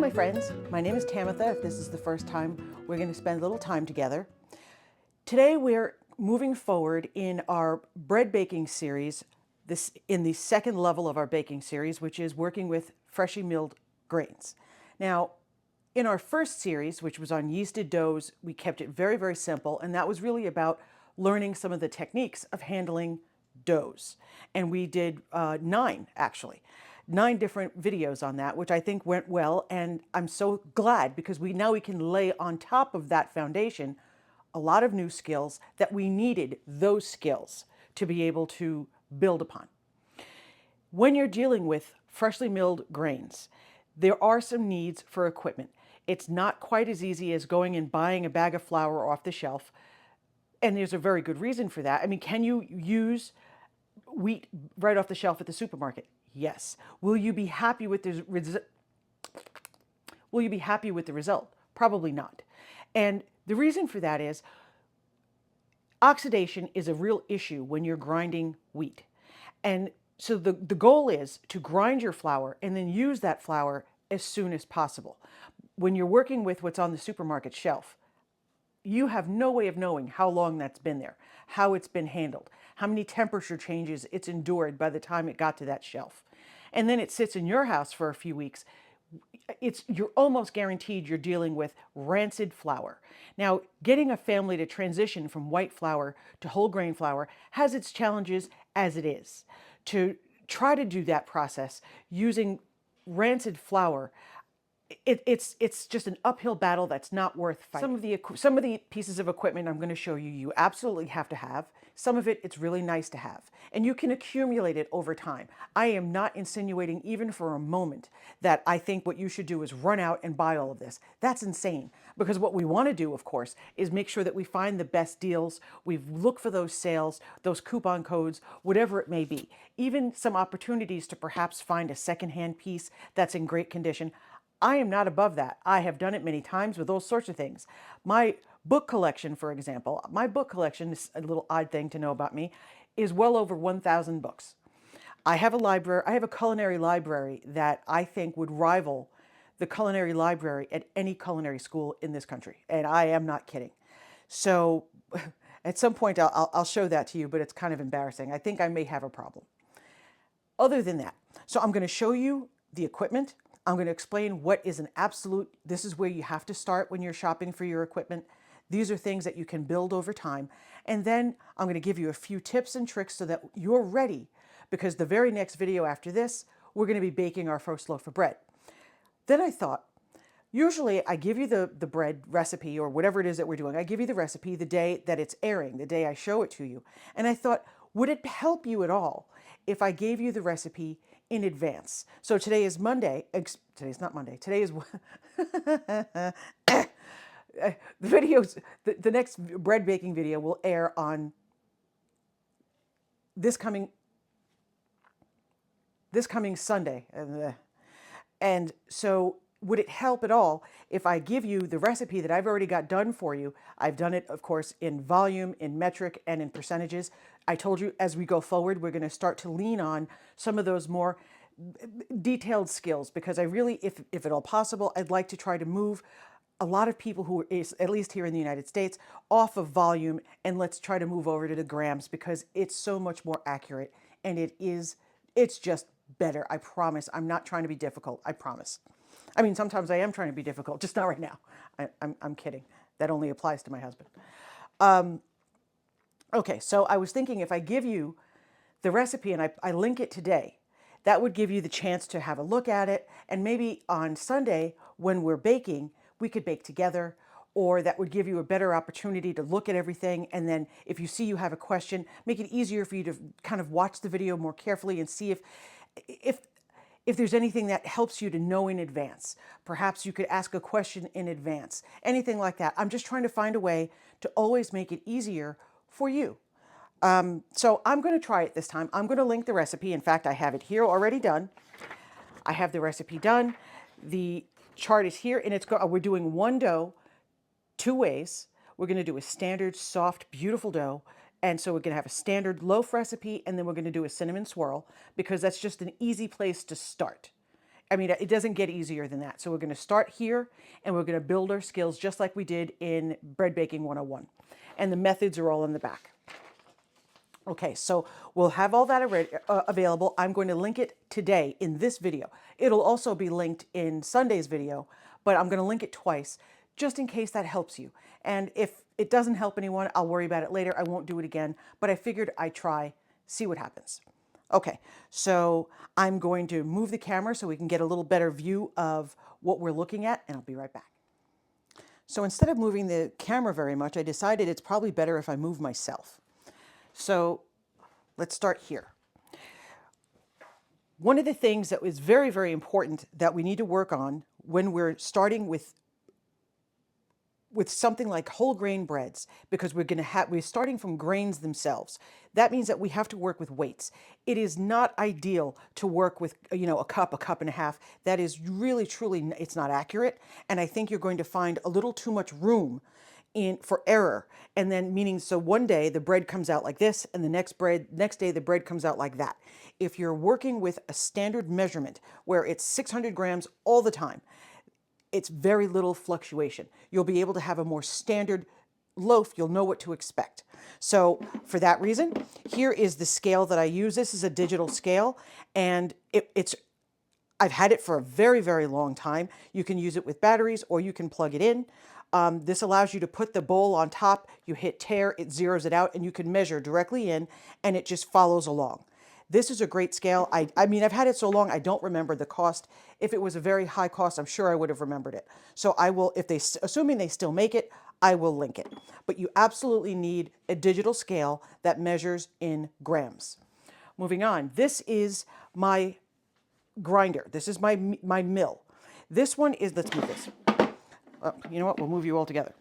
my friends, my name is Tamatha. If this is the first time, we're going to spend a little time together. Today we're moving forward in our bread baking series, in the second level of our baking series, which is working with freshly milled grains. Now, in our first series, which was on yeasted doughs, we kept it very, very simple, and that was really about learning some of the techniques of handling doughs. And we did 9, actually. 9 different videos on that, which I think went well, and I'm so glad because now we can lay on top of that foundation a lot of new skills that we needed those skills to be able to build upon. When you're dealing with freshly milled grains, there are some needs for equipment. It's not quite as easy as going and buying a bag of flour off the shelf, and there's a very good reason for that. I mean, can you use wheat right off the shelf at the supermarket? Yes. Will you be happy with the result? Probably not. And the reason for that is oxidation is a real issue when you're grinding wheat. And so the goal is to grind your flour and then use that flour as soon as possible. When you're working with what's on the supermarket shelf, you have no way of knowing how long that's been there, how it's been handled, how many temperature changes it's endured by the time it got to that shelf. And then it sits in your house for a few weeks. You're almost guaranteed you're dealing with rancid flour. Now, getting a family to transition from white flour to whole grain flour has its challenges as it is. To try to do that process using rancid flour, it's just an uphill battle that's not worth fighting. Some of the pieces of equipment I'm going to show you, you absolutely have to have. Some of it's really nice to have, and you can accumulate it over time. I am not insinuating even for a moment that I think what you should do is run out and buy all of this. That's insane, because what we want to do, of course, is make sure that we find the best deals. We look for those sales, those coupon codes, whatever it may be. Even some opportunities to perhaps find a secondhand piece that's in great condition. I am not above that. I have done it many times with all sorts of things. My book collection, for example, my book collection is a little odd thing to know about me, is well over 1,000 books. I have a library, I have a culinary library that I think would rival the culinary library at any culinary school in this country. And I am not kidding. So at some point I'll show that to you, but it's kind of embarrassing. I think I may have a problem. Other than that, so I'm going to show you the equipment. I'm going to explain what is an absolute, this is where you have to start when you're shopping for your equipment. These are things that you can build over time. And then I'm going to give you a few tips and tricks so that you're ready, because the very next video after this, we're going to be baking our first loaf of bread. Then I thought, usually I give you the bread recipe or whatever it is that we're doing. I give you the recipe the day that it's airing, the day I show it to you. And I thought, would it help you at all if I gave you the recipe in advance? So today is Monday. Today's not Monday. Today is the next bread baking video will air on this coming Sunday. And so would it help at all if I give you the recipe that I've already got done for you? I've done it, of course, in volume, in metric, and in percentages. I told you as we go forward, we're going to start to lean on some of those more detailed skills, because I really, if at all possible, I'd like to try to move a lot of people who is, at least here in the United States, off of volume, and let's try to move over to the grams, because it's so much more accurate, and it's just better. I promise. I'm not trying to be difficult. I promise. I mean, sometimes I am trying to be difficult, just not right now. I'm kidding. That only applies to my husband. Okay, so I was thinking if I give you the recipe and I link it today, that would give you the chance to have a look at it, and maybe on Sunday when we're baking, we could bake together, or that would give you a better opportunity to look at everything, and then if you see you have a question, make it easier for you to kind of watch the video more carefully and see if there's anything that helps you to know in advance. Perhaps you could ask a question in advance, anything like that. I'm just trying to find a way to always make it easier for you. So I'm going to try it this time. I'm going to link the recipe. In fact, I have it here already done. I have the recipe done. The chart is here, and we're doing one dough 2 ways. We're going to do a standard, soft, beautiful dough. And so we're going to have a standard loaf recipe, and then we're going to do a cinnamon swirl, because that's just an easy place to start. I mean, it doesn't get easier than that. So we're going to start here and we're going to build our skills just like we did in Bread Baking 101. And the methods are all in the back. Okay, so we'll have all that available. I'm going to link it today in this video. It'll also be linked in Sunday's video, but I'm going to link it twice just in case that helps you. And if it doesn't help anyone, I'll worry about it later. I won't do it again, but I figured I'd try, see what happens. Okay, so I'm going to move the camera so we can get a little better view of what we're looking at, and I'll be right back. So instead of moving the camera very much, I decided it's probably better if I move myself. So let's start here. One of the things that is very, very important that we need to work on when we're starting with something like whole grain breads, because we're starting from grains themselves. That means that we have to work with weights. It is not ideal to work with, a cup and a half. That is really, truly, it's not accurate. And I think you're going to find a little too much room for error. And then meaning, so one day the bread comes out like this, and the next day the bread comes out like that. If you're working with a standard measurement where it's 600 grams all the time, it's very little fluctuation. You'll be able to have a more standard loaf. You'll know what to expect. So for that reason, here is the scale that I use. This is a digital scale, and I've had it for a very, very long time. You can use it with batteries or you can plug it in. This allows you to put the bowl on top, you hit tare, it zeroes it out, and you can measure directly in, and it just follows along. This is a great scale. I mean, I've had it so long, I don't remember the cost. If it was a very high cost, I'm sure I would have remembered it. So I will, assuming they still make it, I will link it. But you absolutely need a digital scale that measures in grams. Moving on, this is my grinder. This is my mill. This one is, let's move this. You know what, we'll move you all together.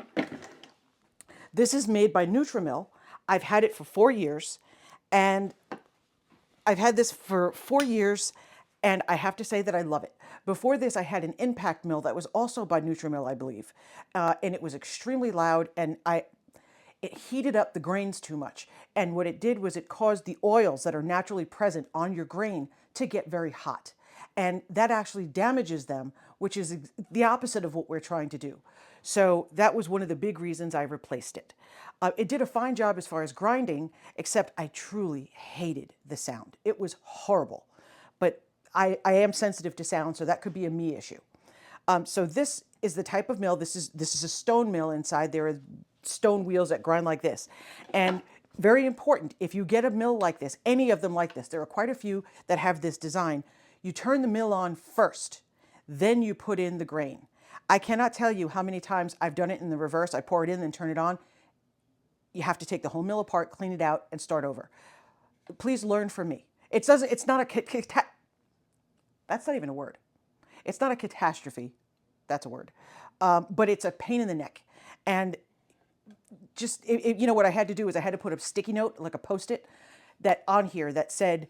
This is made by Nutrimil. I've had it for 4 years, and I've had this for 4 years, and I have to say that I love it. Before this, I had an impact mill that was also by Nutrimil, I believe, and it was extremely loud, and it heated up the grains too much. And what it did was it caused the oils that are naturally present on your grain to get very hot. And that actually damages them, which is the opposite of what we're trying to do. So that was one of the big reasons I replaced it. It did a fine job as far as grinding, except I truly hated the sound. It was horrible. But I am sensitive to sound, so that could be a me issue. So this is the type of mill. This is a stone mill inside. There are stone wheels that grind like this. And very important, if you get a mill like this, any of them like this, there are quite a few that have this design, you turn the mill on first, then you put in the grain. I cannot tell you how many times I've done it in the reverse. I pour it in, then turn it on. You have to take the whole mill apart, clean it out, and start over. Please learn from me. It's not a that's not even a word. It's not a catastrophe. That's a word. But it's a pain in the neck. And just, what I had to do is I had to put a sticky note, like a Post-it, that on here that said,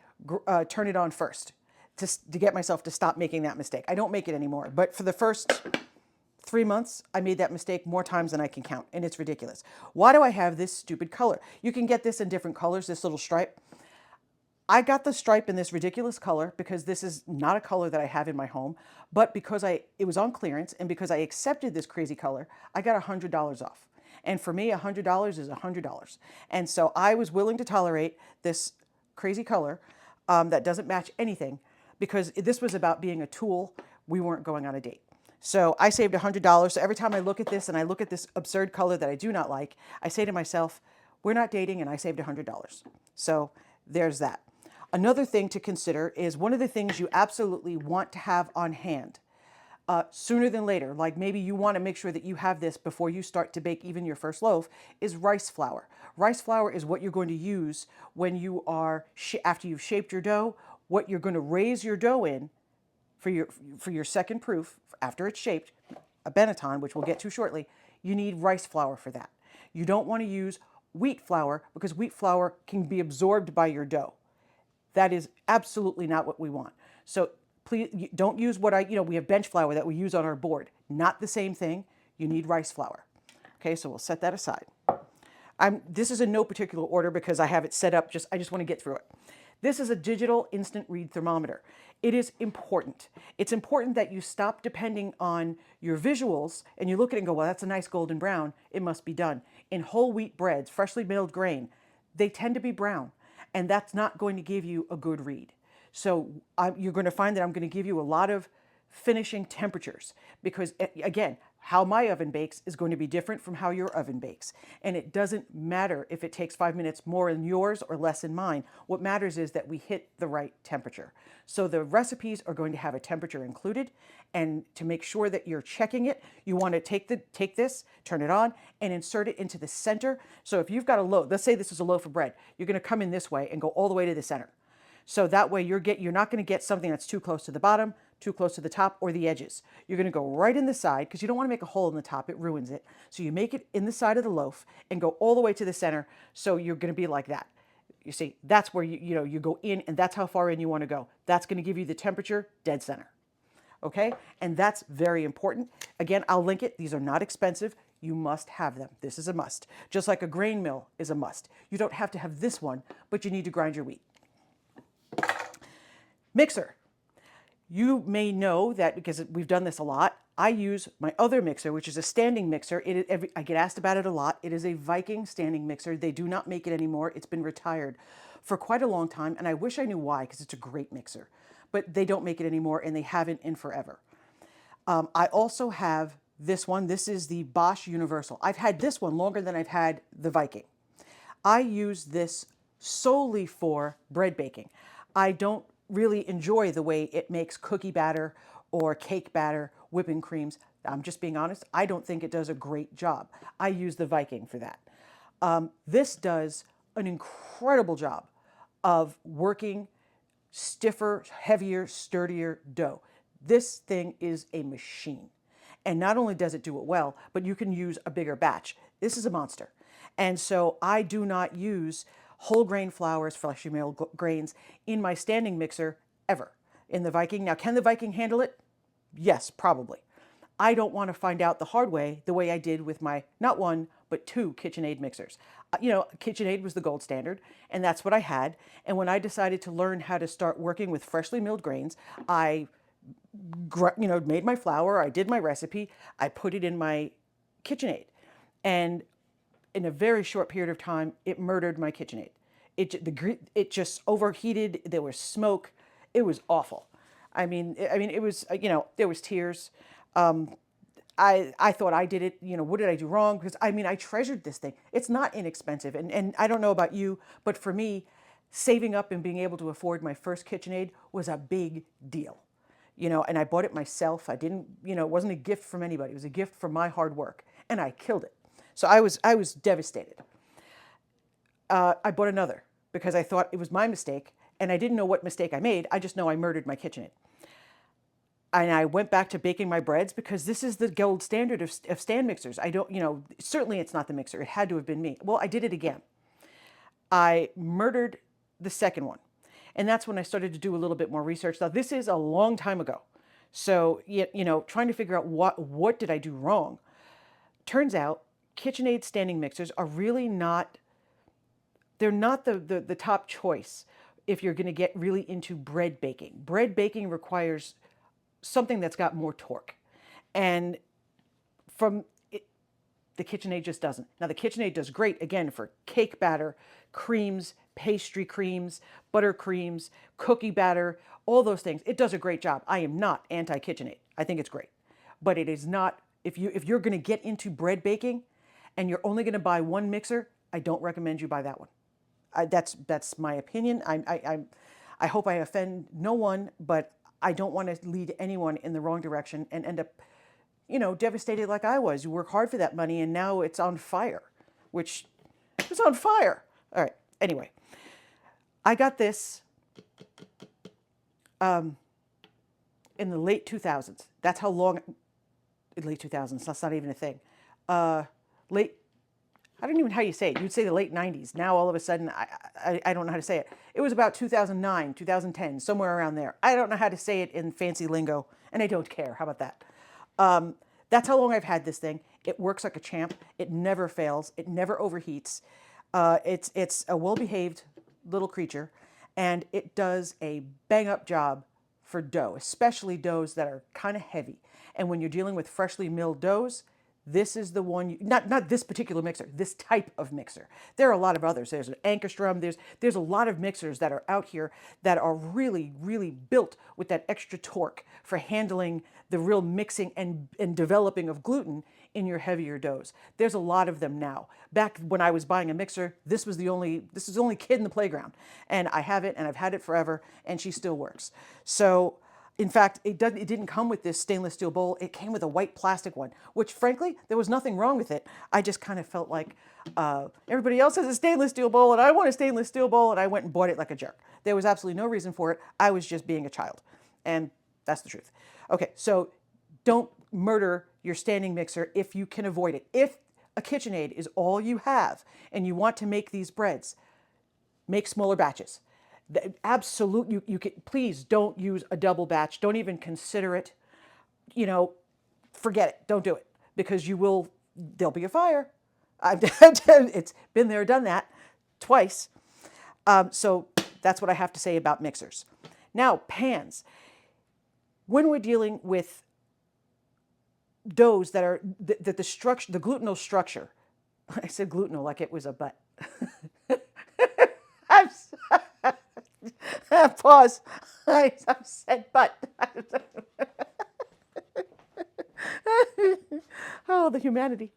turn it on first, to get myself to stop making that mistake. I don't make it anymore. But for the first 3 months, I made that mistake more times than I can count, and it's ridiculous. Why do I have this stupid color? You can get this in different colors, this little stripe. I got the stripe in this ridiculous color because this is not a color that I have in my home, but because it was on clearance, and because I accepted this crazy color, I got $100 off. And for me, $100 is $100. And so I was willing to tolerate this crazy color that doesn't match anything, because this was about being a tool. We weren't going on a date. So I saved $100. So every time I look at this and I look at this absurd color that I do not like, I say to myself, we're not dating, and I saved $100. So there's that. Another thing to consider is one of the things you absolutely want to have on hand sooner than later, like maybe you want to make sure that you have this before you start to bake even your first loaf, is rice flour. Rice flour is what you're going to use when you are, after you've shaped your dough, what you're going to raise your dough in for your second proof, after it's shaped, a Benetton, which we'll get to shortly. You need rice flour for that. You don't want to use wheat flour, because wheat flour can be absorbed by your dough. That is absolutely not what we want. So please don't use we have bench flour that we use on our board. Not the same thing. You need rice flour. Okay, so we'll set that aside. This is in no particular order because I have it set up, I just want to get through it. This is a digital instant read thermometer. It is important. It's important that you stop depending on your visuals and you look at it and go, well, that's a nice golden brown. It must be done. In whole wheat breads, freshly milled grain, they tend to be brown, and that's not going to give you a good read. So you're going to find that I'm going to give you a lot of finishing temperatures because, again, how my oven bakes is going to be different from how your oven bakes. And it doesn't matter if it takes 5 minutes more in yours or less in mine. What matters is that we hit the right temperature. So the recipes are going to have a temperature included. And to make sure that you're checking it, you want to take this, turn it on, and insert it into the center. So if you've got a loaf, let's say this is a loaf of bread, you're going to come in this way and go all the way to the center. So that way you're not going to get something that's too close to the bottom, too close to the top, or the edges. You're going to go right in the side because you don't want to make a hole in the top. It ruins it. So you make it in the side of the loaf and go all the way to the center. So you're going to be like that. You see, that's where you go in, and that's how far in you want to go. That's going to give you the temperature dead center. Okay? And that's very important. Again, I'll link it. These are not expensive. You must have them. This is a must. Just like a grain mill is a must. You don't have to have this one, but you need to grind your wheat. Mixer. You may know that because we've done this a lot. I use my other mixer, which is a standing mixer. I get asked about it a lot. It is a Viking standing mixer. They do not make it anymore. It's been retired for quite a long time, and I wish I knew why because it's a great mixer. But they don't make it anymore, and they haven't in forever. I also have this one. This is the Bosch Universal. I've had this one longer than I've had the Viking. I use this solely for bread baking. I don't really enjoy the way it makes cookie batter or cake batter, whipping creams. I'm just being honest. I don't think it does a great job. I use the Viking for that. This does an incredible job of working stiffer, heavier, sturdier dough. This thing is a machine. And not only does it do it well, but you can use a bigger batch. This is a monster. And so I do not use whole grain flours, freshly milled grains in my standing mixer ever. In the Viking, now can the Viking handle it? Yes, probably. I don't want to find out the hard way, the way I did with my not one, but two KitchenAid mixers. KitchenAid was the gold standard, and that's what I had. And when I decided to learn how to start working with freshly milled grains, I made my flour, I did my recipe, I put it in my KitchenAid. And in a very short period of time, it murdered my KitchenAid. It just overheated. There was smoke. It was awful. It was there was tears. I thought I did it. What did I do wrong? Because I treasured this thing. It's not inexpensive, and I don't know about you, but for me, saving up and being able to afford my first KitchenAid was a big deal. And I bought it myself. I didn't. It wasn't a gift from anybody. It was a gift from my hard work, and I killed it. So I was devastated. I bought another because I thought it was my mistake, and I didn't know what mistake I made. I just know I murdered my KitchenAid. And I went back to baking my breads because this is the gold standard of stand mixers. I don't, certainly it's not the mixer. It had to have been me. Well, I did it again. I murdered the second one. And that's when I started to do a little bit more research. Now, this is a long time ago. So, trying to figure out what did I do wrong. Turns out KitchenAid standing mixers are really not, they're not the top choice if you're going to get really into bread baking. Bread baking requires something that's got more torque. And the KitchenAid just doesn't. Now, the KitchenAid does great, again, for cake batter, creams, pastry creams, butter creams, cookie batter, all those things. It does a great job. I am not anti-KitchenAid. I think it's great. But it is not, if you're going to get into bread baking and you're only going to buy one mixer, I don't recommend you buy that one. That's my opinion. I hope I offend no one, but I don't want to lead anyone in the wrong direction and end up, devastated like I was. You work hard for that money and now it's on fire, which is on fire. All right. Anyway, I got this in the late 2000s. That's how long, late 2000s, that's not even a thing. I don't even know how you say it. You'd say the late 90s. Now all of a sudden, I don't know how to say it. It was about 2009, 2010, somewhere around there. I don't know how to say it in fancy lingo, and I don't care. How about that? That's how long I've had this thing. It works like a champ. It never fails. It never overheats. It's a well-behaved little creature, and it does a bang-up job for dough, especially doughs that are kind of heavy. And when you're dealing with freshly milled doughs, this is the one, not this particular mixer, this type of mixer. There are a lot of others. There's an Ankerstrom. There's a lot of mixers that are out here that are really, really built with that extra torque for handling the real mixing and developing of gluten in your heavier doughs. There's a lot of them now. Back when I was buying a mixer, this was the only kid in the playground. And I have it, and I've had it forever, and she still works. So in fact, it didn't come with this stainless steel bowl. It came with a white plastic one, which frankly, there was nothing wrong with it. I just kind of felt like everybody else has a stainless steel bowl and I want a stainless steel bowl, and I went and bought it like a jerk. There was absolutely no reason for it. I was just being a child, and that's the truth. Okay, so don't murder your standing mixer if you can avoid it. If a KitchenAid is all you have and you want to make these breads, make smaller batches. Absolute, you can, please don't use a double batch. Don't even consider it. You know, forget it. Don't do it, because there'll be a fire. It's been there, done that twice. So that's what I have to say about mixers. Now, pans. When we're dealing with doughs that are, that the structure, the glutenal structure, I said glutenal like it was a butt. Pause. I said but. Oh, the humanity.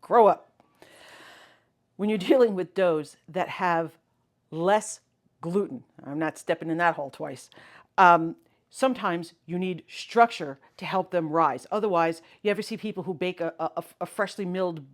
Grow up. When you're dealing with doughs that have less gluten, I'm not stepping in that hole twice, sometimes you need structure to help them rise. Otherwise, you ever see people who bake a freshly milled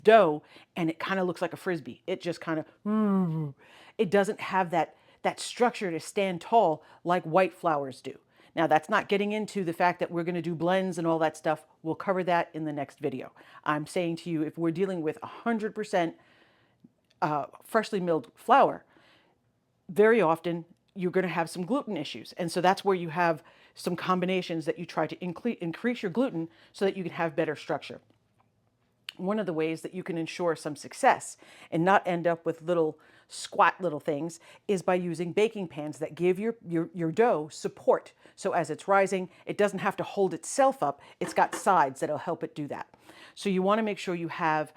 dough and it kind of looks like a Frisbee. It just kind of, it doesn't have that structure to stand tall like white flours do. Now, that's not getting into the fact that we're going to do blends and all that stuff. We'll cover that in the next video. I'm saying to you, if we're dealing with 100% freshly milled flour, very often you're going to have some gluten issues. And so that's where you have some combinations that you try to increase your gluten so that you can have better structure. One of the ways that you can ensure some success and not end up with squat little things is by using baking pans that give your dough support. So as it's rising, it doesn't have to hold itself up. It's got sides that'll help it do that. So you want to make sure you have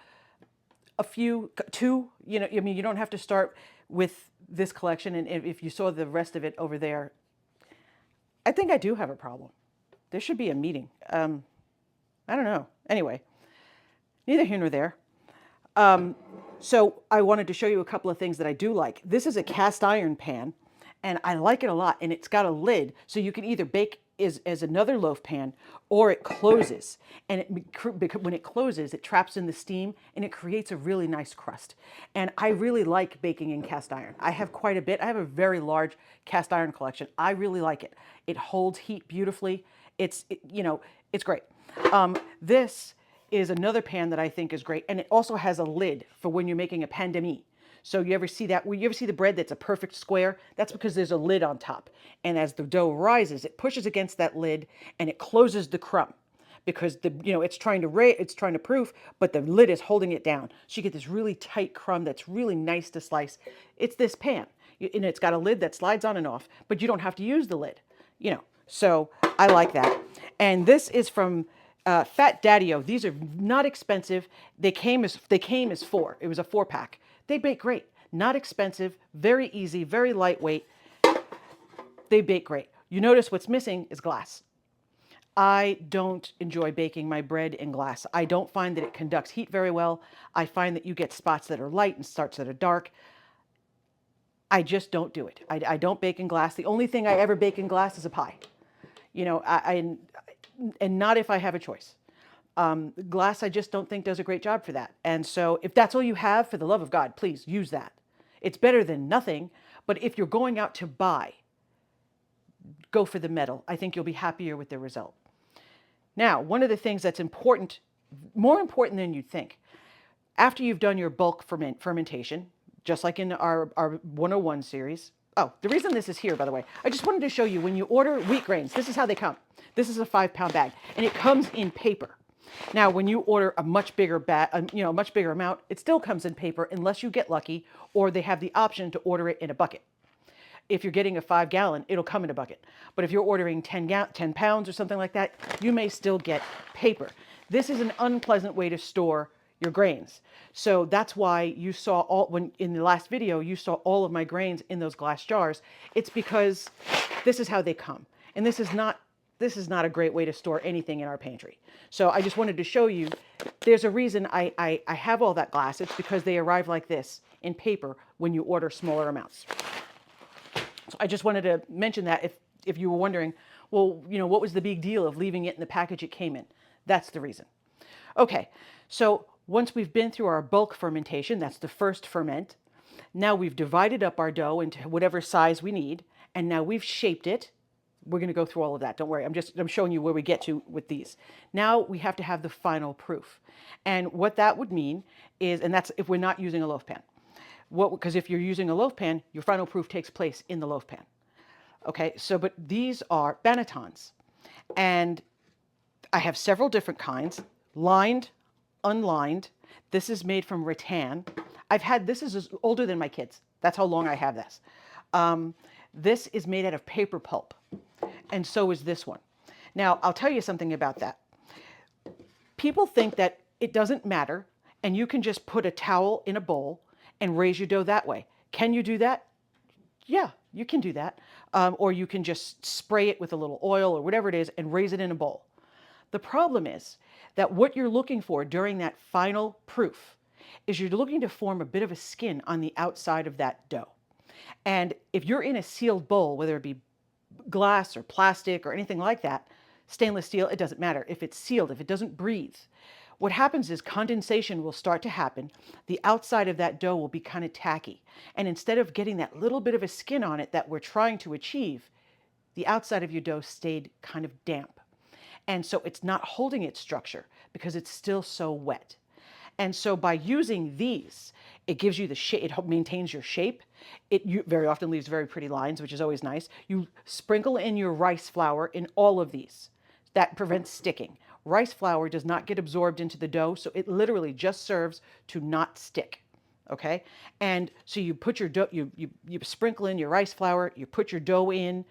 two, you know, I mean, you don't have to start with this collection. And if you saw the rest of it over there, I think I do have a problem. There should be a meeting. I don't know. Anyway. Neither here nor there. So I wanted to show you a couple of things that I do like. This is a cast iron pan, and I like it a lot. And it's got a lid, so you can either bake as another loaf pan, or it closes. And when it closes, it traps in the steam, and it creates a really nice crust. And I really like baking in cast iron. I have quite a bit. I have a very large cast iron collection. I really like it. It holds heat beautifully. It's great. This is another pan that I think is great. And it also has a lid for when you're making a pain de mie. So you ever see that? You ever see the bread that's a perfect square? That's because there's a lid on top. And as the dough rises, it pushes against that lid and it closes the crumb, because it's trying to proof, but the lid is holding it down. So you get this really tight crumb that's really nice to slice. It's this pan, and it's got a lid that slides on and off, but you don't have to use the lid. So I like that. And this is from Fat Daddy-O. These are not expensive. They came as 4. It was a 4-pack. They bake great. Not expensive. Very easy. Very lightweight. They bake great. You notice what's missing is glass. I don't enjoy baking my bread in glass. I don't find that it conducts heat very well. I find that you get spots that are light and spots that are dark. I just don't do it. I don't bake in glass. The only thing I ever bake in glass is a pie. And not if I have a choice. Glass, I just don't think does a great job for that. And so if that's all you have, for the love of God, please use that. It's better than nothing. But if you're going out to buy, go for the metal. I think you'll be happier with the result. Now, one of the things that's important, more important than you'd think, after you've done your bulk fermentation, just like in our 101 series. Oh, the reason this is here, by the way, I just wanted to show you when you order wheat grains, this is how they come. This is a 5-pound bag, and it comes in paper. Now, when you order a much bigger a much bigger amount, it still comes in paper unless you get lucky, or they have the option to order it in a bucket. If you're getting a 5-gallon, it'll come in a bucket. But if you're ordering 10 pounds or something like that, you may still get paper. This is an unpleasant way to store your grains. So that's why you saw when in the last video, you saw all of my grains in those glass jars. It's because this is how they come. And this is not a great way to store anything in our pantry. So I just wanted to show you, there's a reason I have all that glass. It's because they arrive like this in paper when you order smaller amounts. So I just wanted to mention that if you were wondering, well, what was the big deal of leaving it in the package it came in? That's the reason. Okay, so once we've been through our bulk fermentation, that's the first ferment. Now we've divided up our dough into whatever size we need, and now we've shaped it. We're going to go through all of that. Don't worry. I'm showing you where we get to with these. Now we have to have the final proof. And what that would mean is, and that's if we're not using a loaf pan. Because if you're using a loaf pan, your final proof takes place in the loaf pan. Okay, so but these are bannetons. And I have several different kinds, lined, unlined. This is made from rattan. This is older than my kids. That's how long I have this. This is made out of paper pulp, and so is this one. Now, I'll tell you something about that. People think that it doesn't matter, and you can just put a towel in a bowl and raise your dough that way. Can you do that? Yeah, you can do that. Or you can just spray it with a little oil or whatever it is and raise it in a bowl. The problem is that what you're looking for during that final proof is you're looking to form a bit of a skin on the outside of that dough. And if you're in a sealed bowl, whether it be glass or plastic or anything like that, stainless steel, it doesn't matter. If it's sealed, if it doesn't breathe, what happens is condensation will start to happen. The outside of that dough will be kind of tacky. And instead of getting that little bit of a skin on it that we're trying to achieve, the outside of your dough stayed kind of damp. And so it's not holding its structure because it's still so wet. And so by using these, it gives you the shape, it maintains your shape. It very often leaves very pretty lines, which is always nice. You sprinkle in your rice flour in all of these. That prevents sticking. Rice flour does not get absorbed into the dough, so it literally just serves to not stick. Okay? And so you put your dough, you sprinkle in your rice flour, you put your dough in,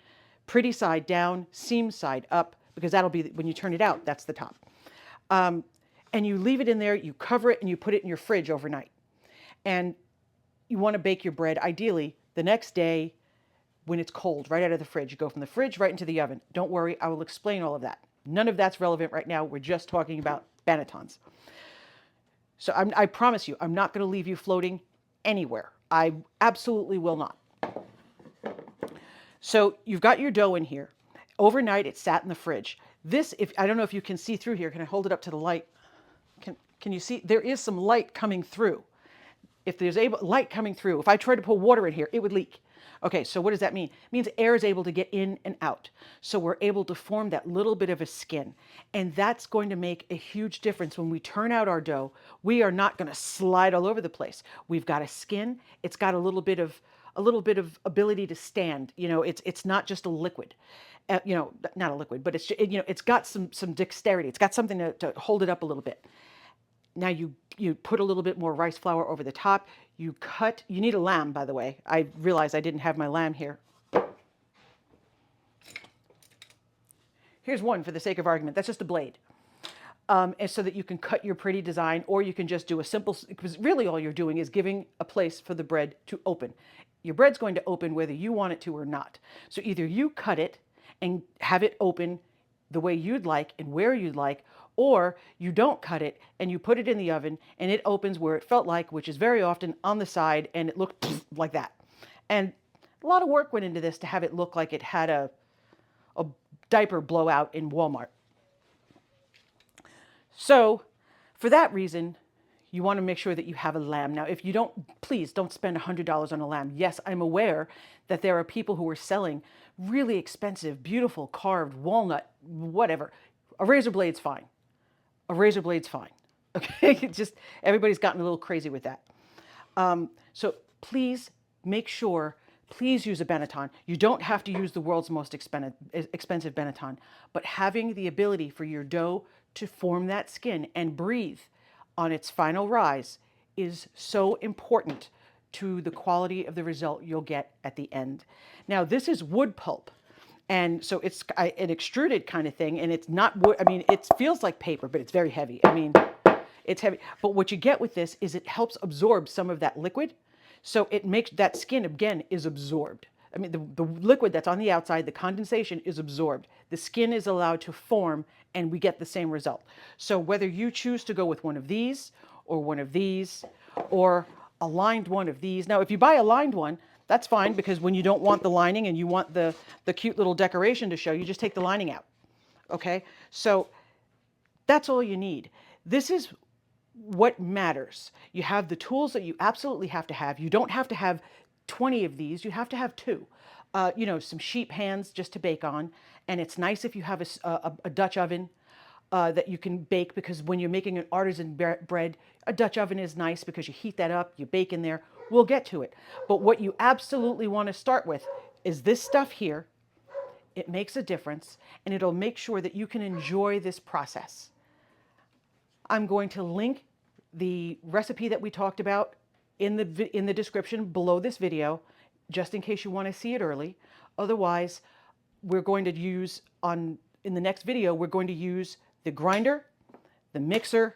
pretty side down, seam side up, because that'll be, when you turn it out, that's the top. And you leave it in there, you cover it, and you put it in your fridge overnight. And you want to bake your bread, ideally, the next day when it's cold, right out of the fridge. You go from the fridge right into the oven. Don't worry, I will explain all of that. None of that's relevant right now. We're just talking about bannetons. So I promise you, I'm not going to leave you floating anywhere. I absolutely will not. So you've got your dough in here. Overnight, it sat in the fridge. This, I don't know if you can see through here. Can I hold it up to the light? Can you see? There is some light coming through. If there's light coming through, if I tried to put water in here, it would leak. Okay, so what does that mean? It means air is able to get in and out. So we're able to form that little bit of a skin. And that's going to make a huge difference when we turn out our dough. We are not going to slide all over the place. We've got a skin. It's got a little bit of ability to stand. It's not just a liquid. Not a liquid, but it's got some dexterity. It's got something to hold it up a little bit. Now you put a little bit more rice flour over the top. You need a lamb, by the way. I realized I didn't have my lamb here. Here's one for the sake of argument. That's just a blade. And so that you can cut your pretty design, or you can just do a simple, because really all you're doing is giving a place for the bread to open. Your bread's going to open whether you want it to or not. So either you cut it and have it open the way you'd like and where you'd like, or you don't cut it and you put it in the oven and it opens where it felt like, which is very often on the side, and it looked like that. And a lot of work went into this to have it look like it had a diaper blowout in Walmart. So for that reason, you want to make sure that you have a lamb. Now, if you don't, please don't spend $100 on a lamb. Yes, I'm aware that there are people who are selling really expensive, beautiful, carved walnut, whatever. A razor blade's fine. A razor blade's fine. Okay, just everybody's gotten a little crazy with that. So please make sure, please use a banneton. You don't have to use the world's most expensive banneton, but having the ability for your dough to form that skin and breathe on its final rise is so important to the quality of the result you'll get at the end. Now, this is wood pulp. And so it's an extruded kind of thing, and it's not wood. I mean, it feels like paper, but it's very heavy. I mean, it's heavy. But what you get with this is it helps absorb some of that liquid. So it makes that skin, again, is absorbed. I mean, the liquid that's on the outside, the condensation is absorbed. The skin is allowed to form, and we get the same result. So whether you choose to go with one of these, or one of these, or a lined one of these. Now, if you buy a lined one, that's fine, because when you don't want the lining and you want the cute little decoration to show, you just take the lining out. Okay? So that's all you need. This is what matters. You have the tools that you absolutely have to have. You don't have to have 20 of these. You have to have 2. You know, some sheep hands just to bake on. And it's nice if you have a Dutch oven that you can bake, because when you're making an artisan bread, a Dutch oven is nice because you heat that up, you bake in there. We'll get to it. But what you absolutely want to start with is this stuff here. It makes a difference, and it'll make sure that you can enjoy this process. I'm going to link the recipe that we talked about in the description below this video, just in case you want to see it early. Otherwise, we're going to use in the next video, we're going to use the grinder, the mixer.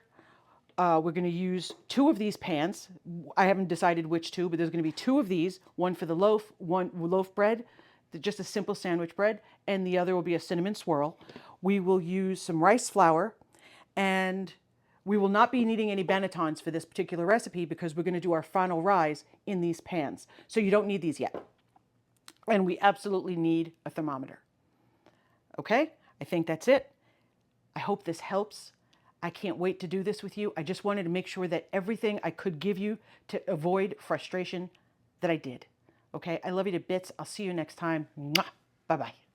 We're going to use 2 of these pans. I haven't decided which 2, but there's going to be 2 of these, one for the loaf, one loaf bread, just a simple sandwich bread, and the other will be a cinnamon swirl. We will use some rice flour, and we will not be needing any bannetons for this particular recipe because we're going to do our final rise in these pans. So you don't need these yet. And we absolutely need a thermometer. Okay, I think that's it. I hope this helps. I can't wait to do this with you. I just wanted to make sure that everything I could give you to avoid frustration, that I did. Okay, I love you to bits. I'll see you next time. Mwah. Bye-bye.